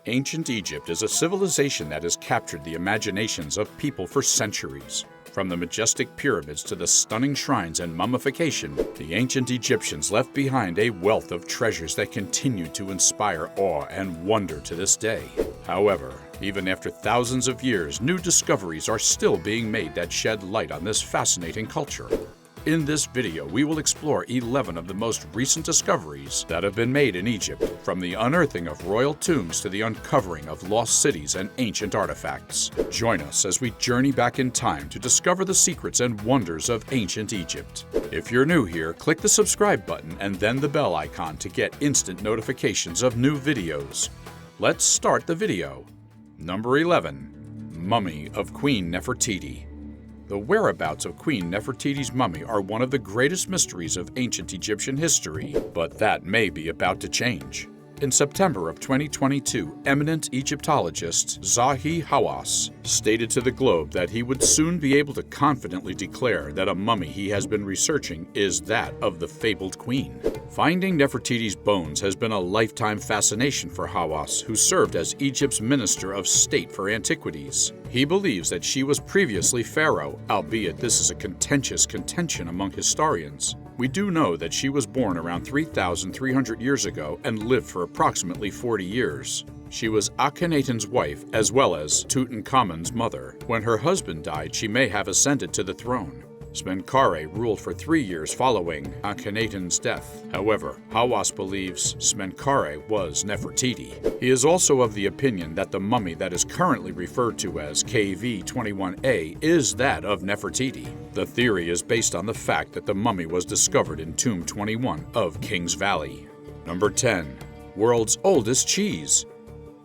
Ancient Egypt is a civilization that has captured the imaginations of people for centuries. From the majestic pyramids to the stunning shrines and mummification, the ancient Egyptians left behind a wealth of treasures that continue to inspire awe and wonder to this day. However, even after thousands of years, new discoveries are still being made that shed light on this fascinating culture. In this video, we will explore 11 of the most recent discoveries that have been made in Egypt, from the unearthing of royal tombs to the uncovering of lost cities and ancient artifacts. Join us as we journey back in time to discover the secrets and wonders of ancient Egypt. If you're new here, click the subscribe button and then the bell icon to get instant notifications of new videos. Let's start the video. Number 11. Mummy of Queen Nefertiti. The whereabouts of Queen Nefertiti's mummy are one of the greatest mysteries of ancient Egyptian history, but that may be about to change. In September of 2022, eminent Egyptologist Zahi Hawass stated to the Globe that he would soon be able to confidently declare that a mummy he has been researching is that of the fabled queen. Finding Nefertiti's bones has been a lifetime fascination for Hawass, who served as Egypt's Minister of State for Antiquities. He believes that she was previously pharaoh, albeit this is a contentious contention among historians. We do know that she was born around 3,300 years ago and lived for approximately 40 years. She was Akhenaten's wife as well as Tutankhamun's mother. When her husband died, she may have ascended to the throne. Smenkhare ruled for 3 years following Akhenaten's death. However, Hawass believes Smenkhare was Nefertiti. He is also of the opinion that the mummy that is currently referred to as KV-21A is that of Nefertiti. The theory is based on the fact that the mummy was discovered in Tomb 21 of Kings Valley. Number 10. World's oldest cheese.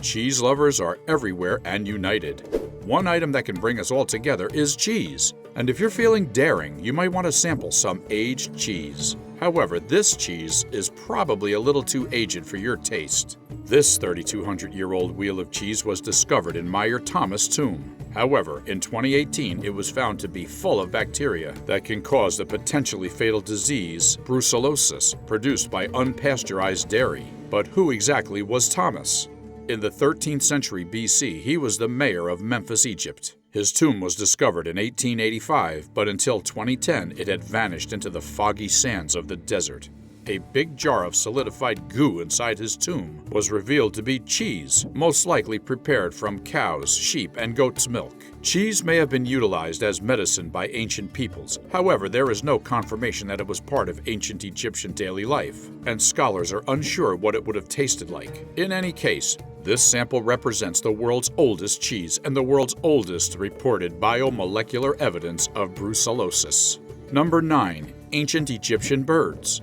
Cheese lovers are everywhere and united. One item that can bring us all together is cheese. And if you're feeling daring, you might want to sample some aged cheese. However, this cheese is probably a little too aged for your taste. This 3,200-year-old wheel of cheese was discovered in Meyer Thomas' tomb. However, in 2018, it was found to be full of bacteria that can cause the potentially fatal disease brucellosis, produced by unpasteurized dairy. But who exactly was Thomas? In the 13th century BC, he was the mayor of Memphis, Egypt. His tomb was discovered in 1885, but until 2010, it had vanished into the foggy sands of the desert. A big jar of solidified goo inside his tomb was revealed to be cheese, most likely prepared from cows, sheep, and goat's milk. Cheese may have been utilized as medicine by ancient peoples. However, there is no confirmation that it was part of ancient Egyptian daily life, and scholars are unsure what it would have tasted like. In any case, this sample represents the world's oldest cheese and the world's oldest reported biomolecular evidence of brucellosis. Number 9. Ancient Egyptian birds.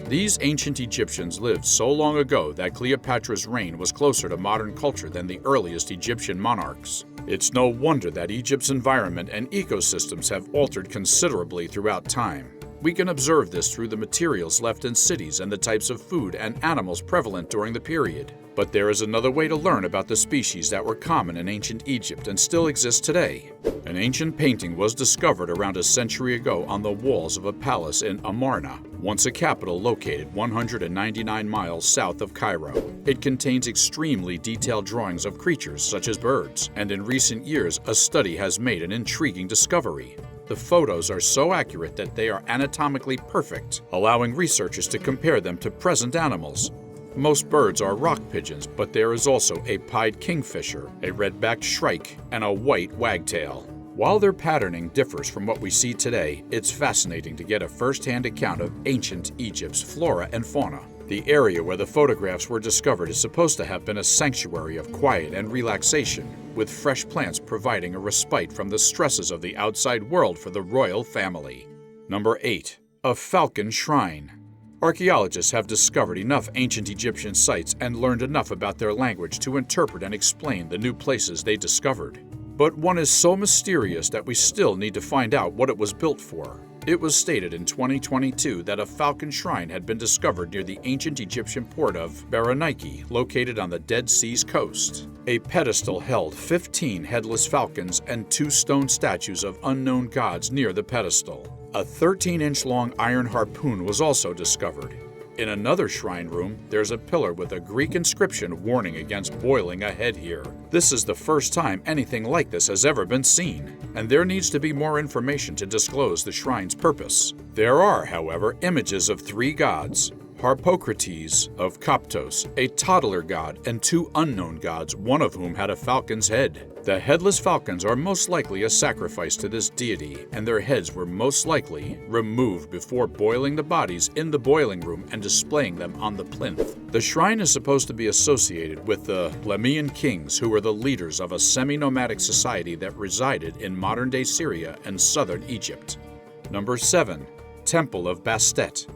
These ancient Egyptians lived so long ago that Cleopatra's reign was closer to modern culture than the earliest Egyptian monarchs. It's no wonder that Egypt's environment and ecosystems have altered considerably throughout time. We can observe this through the materials left in cities and the types of food and animals prevalent during the period. But there is another way to learn about the species that were common in ancient Egypt and still exist today. An ancient painting was discovered around a century ago on the walls of a palace in Amarna, once a capital located 199 miles south of Cairo. It contains extremely detailed drawings of creatures such as birds, and in recent years a study has made an intriguing discovery. The photos are so accurate that they are anatomically perfect, allowing researchers to compare them to present animals. Most birds are rock pigeons, but there is also a pied kingfisher, a red-backed shrike, and a white wagtail. While their patterning differs from what we see today, it's fascinating to get a first-hand account of ancient Egypt's flora and fauna. The area where the photographs were discovered is supposed to have been a sanctuary of quiet and relaxation, with fresh plants providing a respite from the stresses of the outside world for the royal family. Number 8. A falcon shrine. Archaeologists have discovered enough ancient Egyptian sites and learned enough about their language to interpret and explain the new places they discovered. But one is so mysterious that we still need to find out what it was built for. It was stated in 2022 that a falcon shrine had been discovered near the ancient Egyptian port of Berenike, located on the Dead Sea's coast. A pedestal held 15 headless falcons and 2 stone statues of unknown gods near the pedestal. A 13-inch long iron harpoon was also discovered. In another shrine room, there's a pillar with a Greek inscription warning against boiling a head here. This is the first time anything like this has ever been seen, and there needs to be more information to disclose the shrine's purpose. There are, however, images of 3 gods: Harpocrates of Coptos, a toddler god, and 2 unknown gods, one of whom had a falcon's head. The headless falcons are most likely a sacrifice to this deity, and their heads were most likely removed before boiling the bodies in the boiling room and displaying them on the plinth. The shrine is supposed to be associated with the Plemian kings, who were the leaders of a semi-nomadic society that resided in modern-day Syria and southern Egypt. Number 7. Temple of Bastet.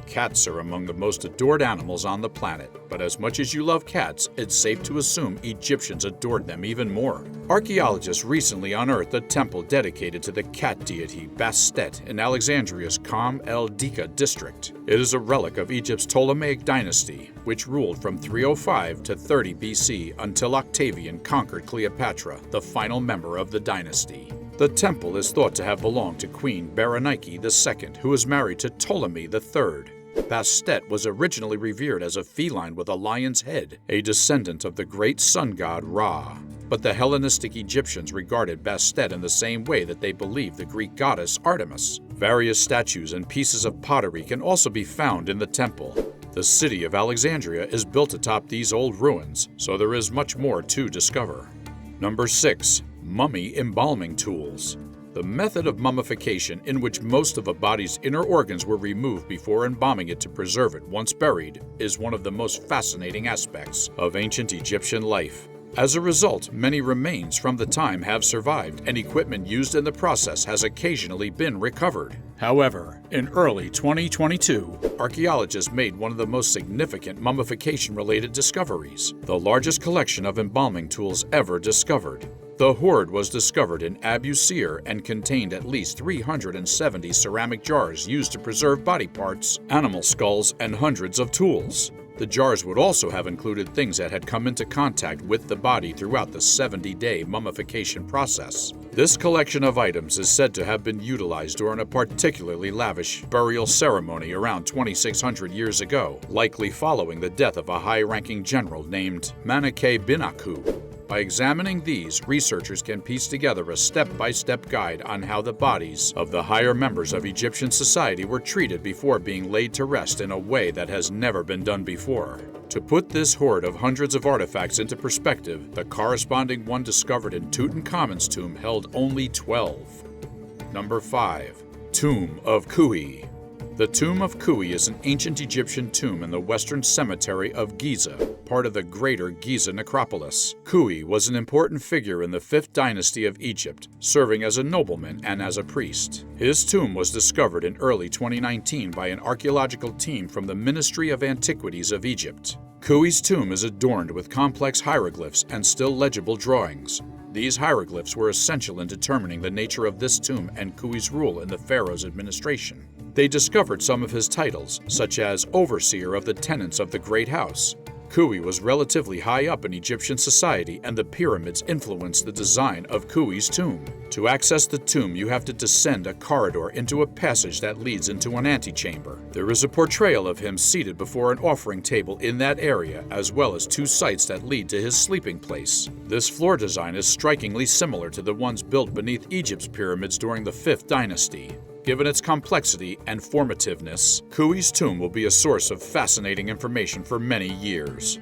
Cats are among the most adored animals on the planet, but as much as you love cats, it's safe to assume Egyptians adored them even more. Archaeologists recently unearthed a temple dedicated to the cat deity Bastet in Alexandria's Qom el-Dika district. It is a relic of Egypt's Ptolemaic dynasty, which ruled from 305 to 30 BC until Octavian conquered Cleopatra, the final member of the dynasty. The temple is thought to have belonged to Queen Berenike II, who was married to Ptolemy III. Bastet was originally revered as a feline with a lion's head, a descendant of the great sun god Ra. But the Hellenistic Egyptians regarded Bastet in the same way that they believed the Greek goddess Artemis. Various statues and pieces of pottery can also be found in the temple. The city of Alexandria is built atop these old ruins, so there is much more to discover. Number 6. Mummy embalming tools. The method of mummification, in which most of a body's inner organs were removed before embalming it to preserve it once buried, is one of the most fascinating aspects of ancient Egyptian life. As a result, many remains from the time have survived, and equipment used in the process has occasionally been recovered. However, in early 2022, archaeologists made one of the most significant mummification-related discoveries: the largest collection of embalming tools ever discovered. The hoard was discovered in Abu Sir and contained at least 370 ceramic jars used to preserve body parts, animal skulls, and hundreds of tools. The jars would also have included things that had come into contact with the body throughout the 70-day mummification process. This collection of items is said to have been utilized during a particularly lavish burial ceremony around 2600 years ago, likely following the death of a high-ranking general named Menekhe Binaku. By examining these, researchers can piece together a step-by-step guide on how the bodies of the higher members of Egyptian society were treated before being laid to rest in a way that has never been done before. To put this hoard of hundreds of artifacts into perspective, the corresponding one discovered in Tutankhamun's tomb held only 12. Number 5. Tomb of Khufu. The Tomb of Khufu is an ancient Egyptian tomb in the Western Cemetery of Giza, part of the greater Giza necropolis. Khufu was an important figure in the 5th dynasty of Egypt, serving as a nobleman and as a priest. His tomb was discovered in early 2019 by an archaeological team from the Ministry of Antiquities of Egypt. Khufu's tomb is adorned with complex hieroglyphs and still legible drawings. These hieroglyphs were essential in determining the nature of this tomb and Khufu's rule in the pharaoh's administration. They discovered some of his titles, such as Overseer of the Tenants of the Great House. Khufu was relatively high up in Egyptian society, and the pyramids influenced the design of Khufu's tomb. To access the tomb, you have to descend a corridor into a passage that leads into an antechamber. There is a portrayal of him seated before an offering table in that area, as well as 2 sites that lead to his sleeping place. This floor design is strikingly similar to the ones built beneath Egypt's pyramids during the 5th dynasty. Given its complexity and formativeness, Khufu's tomb will be a source of fascinating information for many years.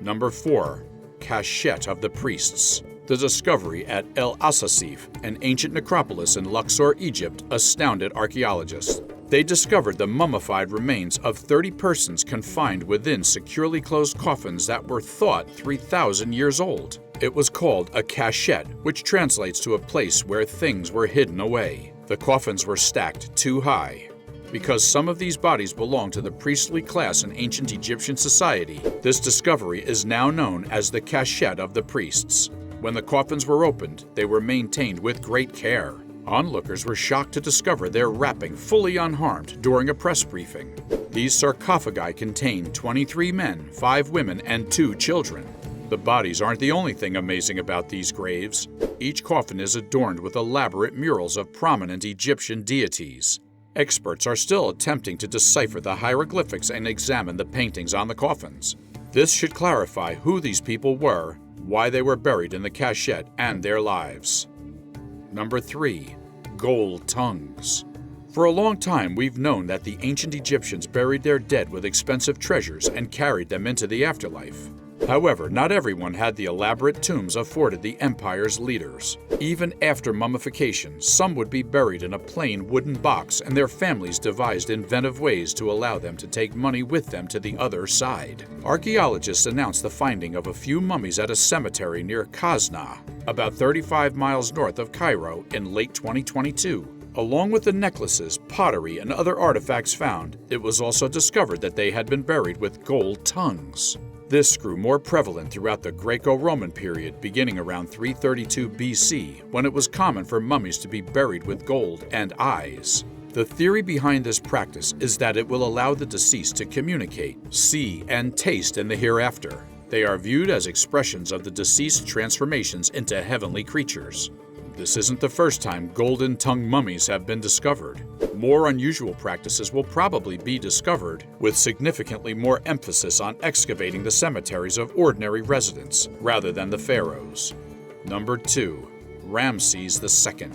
Number 4. Cachette of the Priests. The discovery at El Asasif, an ancient necropolis in Luxor, Egypt, astounded archaeologists. They discovered the mummified remains of 30 persons confined within securely closed coffins that were thought 3,000 years old. It was called a cachette, which translates to a place where things were hidden away. The coffins were stacked too high. Because some of these bodies belonged to the priestly class in ancient Egyptian society, this discovery is now known as the cachette of the priests. When the coffins were opened, they were maintained with great care. Onlookers were shocked to discover their wrapping fully unharmed during a press briefing. These sarcophagi contain 23 men, 5 women, and 2 children. The bodies aren't the only thing amazing about these graves. Each coffin is adorned with elaborate murals of prominent Egyptian deities. Experts are still attempting to decipher the hieroglyphics and examine the paintings on the coffins. This should clarify who these people were, why they were buried in the cachette, and their lives. Number 3. Gold tongues. For a long time, we've known that the ancient Egyptians buried their dead with expensive treasures and carried them into the afterlife. However, not everyone had the elaborate tombs afforded the empire's leaders. Even after mummification, some would be buried in a plain wooden box, and their families devised inventive ways to allow them to take money with them to the other side. Archaeologists announced the finding of a few mummies at a cemetery near Kazna, about 35 miles north of Cairo, in late 2022. Along with the necklaces, pottery, and other artifacts found, it was also discovered that they had been buried with gold tongues. This grew more prevalent throughout the Greco-Roman period, beginning around 332 BC, when it was common for mummies to be buried with gold and eyes. The theory behind this practice is that it will allow the deceased to communicate, see, and taste in the hereafter. They are viewed as expressions of the deceased's transformations into heavenly creatures. This isn't the first time golden-tongued mummies have been discovered. More unusual practices will probably be discovered, with significantly more emphasis on excavating the cemeteries of ordinary residents, rather than the pharaohs. Number 2. Ramses II.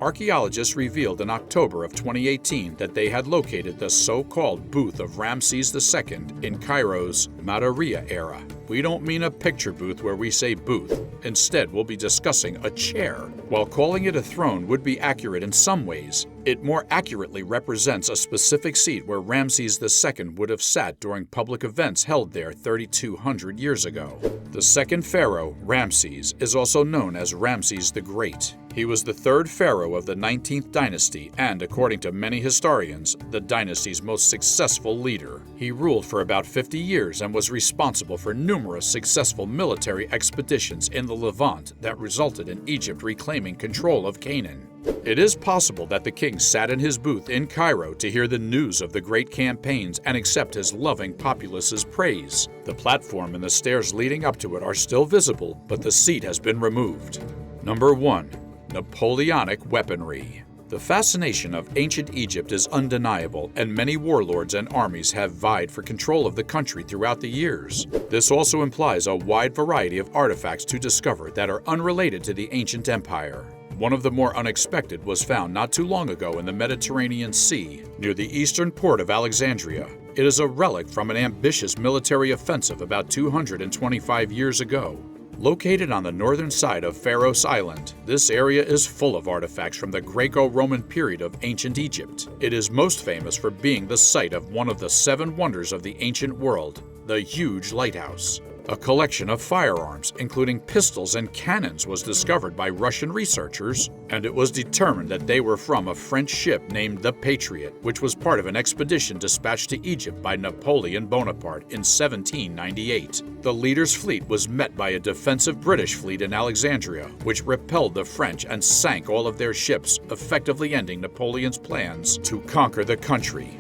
Archaeologists revealed in October of 2018 that they had located the so-called booth of Ramses II in Cairo's Mudir era. We don't mean a picture booth where we say booth. Instead, we'll be discussing a chair. While calling it a throne would be accurate in some ways, it more accurately represents a specific seat where Ramses II would have sat during public events held there 3,200 years ago. The second pharaoh, Ramses, is also known as Ramses the Great. He was the third pharaoh of the 19th dynasty and, according to many historians, the dynasty's most successful leader. He ruled for about 50 years and was responsible for numerous successful military expeditions in the Levant that resulted in Egypt reclaiming control of Canaan. It is possible that the king sat in his booth in Cairo to hear the news of the great campaigns and accept his loving populace's praise. The platform and the stairs leading up to it are still visible, but the seat has been removed. Number 1. Napoleonic weaponry. The fascination of ancient Egypt is undeniable, and many warlords and armies have vied for control of the country throughout the years. This also implies a wide variety of artifacts to discover that are unrelated to the ancient empire. One of the more unexpected was found not too long ago in the Mediterranean Sea, near the eastern port of Alexandria. It is a relic from an ambitious military offensive about 225 years ago. Located on the northern side of Pharos Island, this area is full of artifacts from the Greco-Roman period of ancient Egypt. It is most famous for being the site of one of the 7 wonders of the ancient world, the huge lighthouse. A collection of firearms, including pistols and cannons, was discovered by Russian researchers, and it was determined that they were from a French ship named the Patriot, which was part of an expedition dispatched to Egypt by Napoleon Bonaparte in 1798. The leader's fleet was met by a defensive British fleet in Alexandria, which repelled the French and sank all of their ships, effectively ending Napoleon's plans to conquer the country.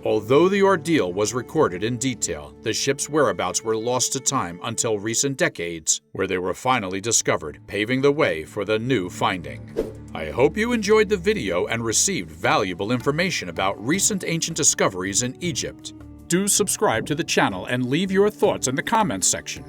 Although the ordeal was recorded in detail, the ship's whereabouts were lost to time until recent decades, where they were finally discovered, paving the way for the new finding. I hope you enjoyed the video and received valuable information about recent ancient discoveries in Egypt. Do subscribe to the channel and leave your thoughts in the comments section.